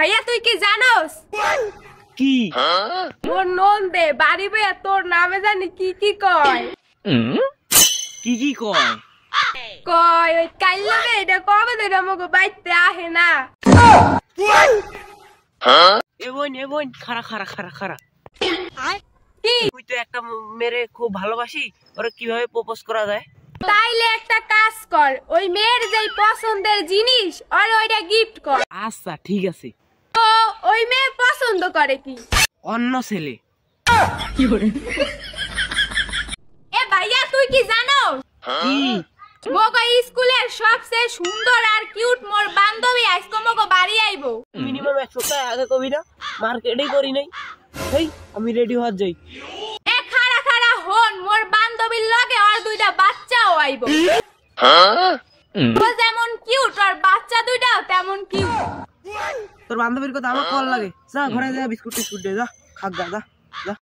ভাইয়া তুই কি জানোস কি মোর নন্দে বাড়ি বইয়া তোর নামে জানি কি কি কয় কি কি কয় কয় ওই কাইল্লা এটা কবে ধরে আমাকে বাইতে আহে না এ বোন খারা খারা খারা খারা কি তুই তো একটা মেরে খুব ভালোবাসি ওরে কিভাবে প্রপোজ করা যায় তাইলে একটা কাজ কর ওই মেয়ের যেই পছন্দের জিনিস আর ওইটা গিফট কর আচ্ছা ঠিক আছে তো ওই মেয়ে পছন্দ করে কি অন্য ছেলে এ ভাইয়া তুই কি জানোস কি মোগো স্কুলের সবচেয়ে সুন্দর আর কিউট মোর বান্ধবী আজকে মোগো বাড়ি আইবো মিনিমাম 1 সপ্তাহ আগে কবি না মার্কেটেই করি নাই এই আমি রেডি হওয়ার যাই এ খাড়া খাড়া হন মোর বান্ধবীর লগে আর দুইটা বাচ্চাও আইবো ও যেমন কিউট আর বাচ্চা দুইটাও তেমন কিউট তোর বান্ধবীর কথা আমার কল লাগে যা ঘরে যা বিস্কুট টিস্কুট দে যা খাক যা যা